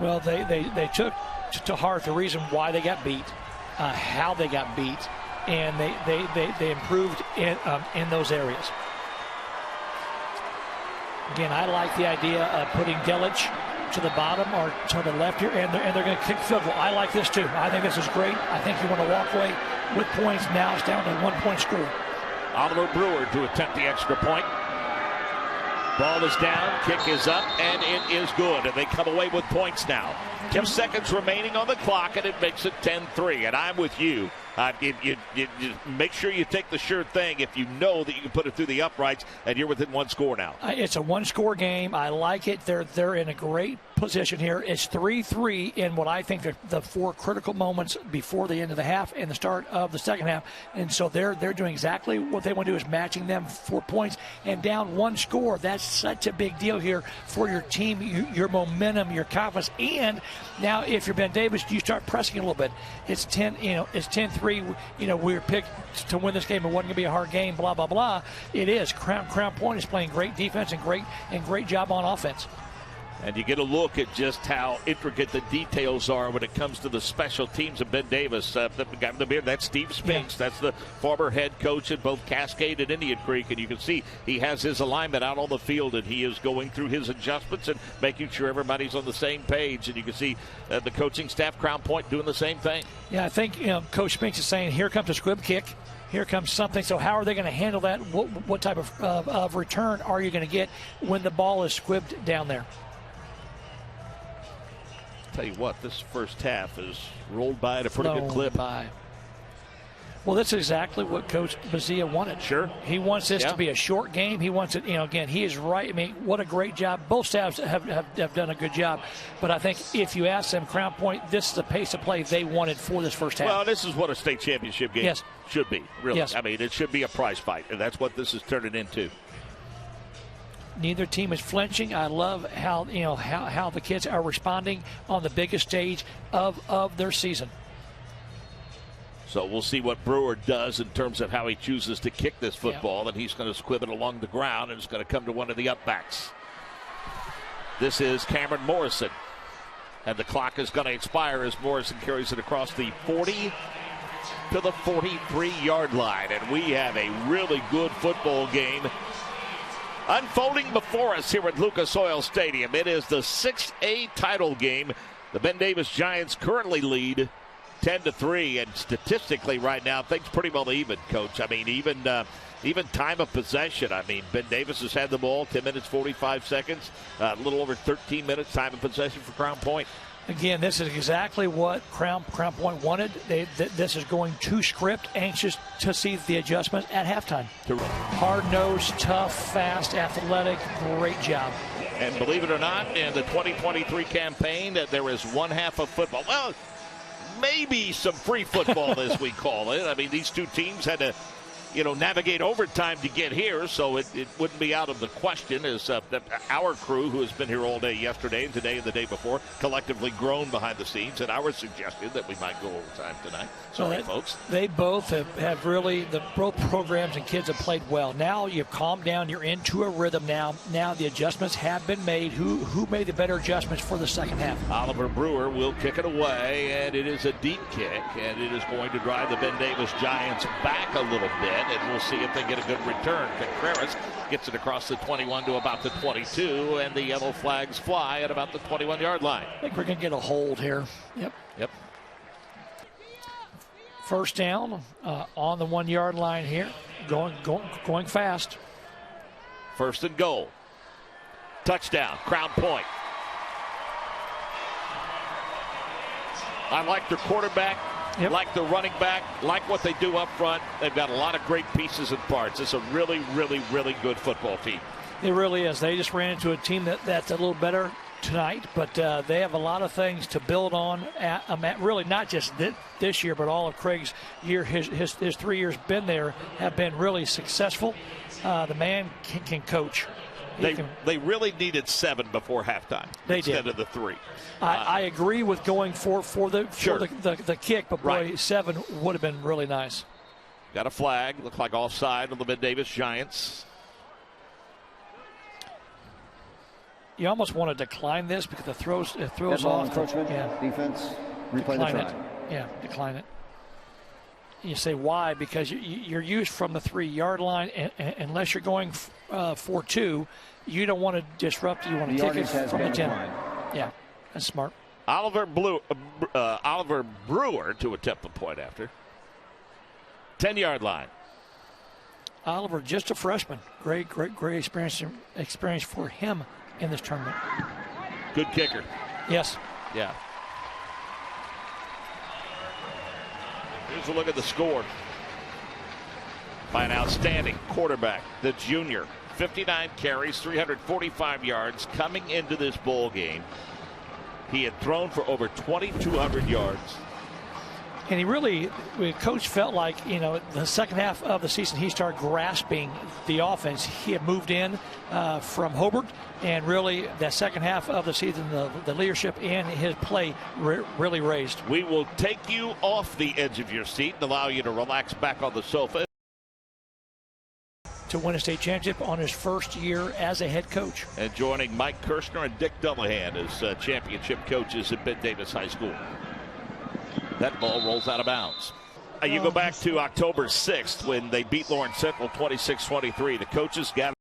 Well, they took to heart the reason why they got beat, how they got beat, and they improved in those areas. Again, I like the idea of putting Delic to the bottom or to the left here, and they're going to kick field goal. I like this too. I think this is great. I think you want to walk away with points. Now it's down to 1 point score. Oliver Brewer to attempt the extra point. Ball is down, kick is up, and it is good. And they come away with points now. 2 seconds remaining on the clock, and it makes it 10-3. And I'm with you. You make sure you take the sure thing if you know that you can put it through the uprights, and you're within 1 score now. It's a 1-score game. I like it. They're in a great position here. It's 3-3 in what I think the 4 critical moments before the end of the half and the start of the second half. And so they're doing exactly what they want to do, is matching them 4 points and down 1 score. That's such a big deal here for your team, your momentum, your confidence. And now if you're Ben Davis, you start pressing a little bit. It's 10-3. We were picked to win this game. It wasn't going to be a hard game, blah, blah, blah. It is. Crown Point is playing great defense and great job on offense. And you get a look at just how intricate the details are when it comes to the special teams of Ben Davis. The guy with the beard, that's Steve Spinks. Yeah. That's the former head coach at both Cascade and Indian Creek. And you can see he has his alignment out on the field, and he is going through his adjustments and making sure everybody's on the same page. And you can see the coaching staff, Crown Point, doing the same thing. Yeah, I think Coach Spinks is saying, here comes a squib kick. Here comes something. So how are they going to handle that? What type of return are you going to get when the ball is squibbed down there? Tell you what, this first half has rolled by at a pretty good clip. Well, that's exactly what Coach Bazia wanted. Sure. He wants this to be a short game. He wants it, again, he is right. I mean, what a great job. Both staffs have done a good job. But I think if you ask them, Crown Point, this is the pace of play they wanted for this first half. Well, this is what a state championship game should be, really. Yes. I mean, it should be a prize fight, and that's what this is turning into. Neither team is flinching. I love how the kids are responding on the biggest stage of their season. So we'll see what Brewer does in terms of how he chooses to kick this football, and he's going to squib it along the ground, and it's going to come to one of the upbacks. This is Cameron Morrison, and the clock is going to expire as Morrison carries it across the 40 to the 43-yard line, and we have a really good football game unfolding before us here at Lucas Oil Stadium. It is the 6A title game. The Ben Davis Giants currently lead 10-3, and statistically right now things pretty well even, Coach. I mean, even time of possession. I mean, Ben Davis has had the ball 10 minutes 45 seconds, a little over 13 minutes time of possession for Crown Point. Again, this is exactly what Crown Point wanted. This is going to script, anxious to see the adjustment at halftime. Hard-nosed, tough, fast, athletic, great job. And believe it or not, in the 2023 campaign, there is one half of football. Well, maybe some free football, as we call it. I mean, these two teams had to navigate overtime to get here, so it wouldn't be out of the question as our crew, who has been here all day yesterday and today and the day before, collectively groaned behind the scenes at our suggestion that we might go overtime tonight. Sorry, folks. They both have really, both programs and kids have played well. Now you've calmed down. You're into a rhythm now. Now the adjustments have been made. Who made the better adjustments for the second half? Oliver Brewer will kick it away, and it is a deep kick, and it is going to drive the Ben Davis Giants back a little bit. And we'll see if they get a good return. Contreras gets it across the 21 to about the 22, and the yellow flags fly at about the 21-yard line. I think we're going to get a hold here. Yep. First down on the 1-yard line here. Going fast. First and goal. Touchdown, Crown Point. I like their quarterback. Yep. Like the running back, like what they do up front. They've got a lot of great pieces and parts. It's a really, really, really good football team. It really is. They just ran into a team that's a little better tonight, but they have a lot of things to build on. Really, not just this year, but all of Craig's year. His 3 years been there have been really successful. The man can coach. They really needed 7 before halftime instead of the 3. I agree with going for the kick, but boy, 7 would have been really nice. Got a flag. Looked like offside on the Ben Davis Giants. you almost want to decline this because it throws Ball off. encroachment. Defense. Replay the try. Yeah, decline it. You say why? Because you're used from the 3-yard line, and unless you're going for 2, you don't want to disrupt. You want to kick it from the 10. Yeah, that's smart. Oliver Brewer to attempt the point after. 10-yard line. Oliver, just a freshman. Great experience for him in this tournament. Good kicker. Yes. Yeah. Here's a look at the score by an outstanding quarterback, the junior. 59 carries, 345 yards. Coming into this bowl game, he had thrown for over 2,200 yards. And Coach felt like, the second half of the season, he started grasping the offense. He had moved in from Hobart, and really that second half of the season, the leadership and his play really raised. We will take you off the edge of your seat and allow you to relax back on the sofa. To win a state championship on his first year as a head coach. And joining Mike Kirshner and Dick Dullahan as championship coaches at Ben Davis High School. That ball rolls out of bounds. You go back to October 6th when they beat Lawrence Central 26-23. The coaches gathered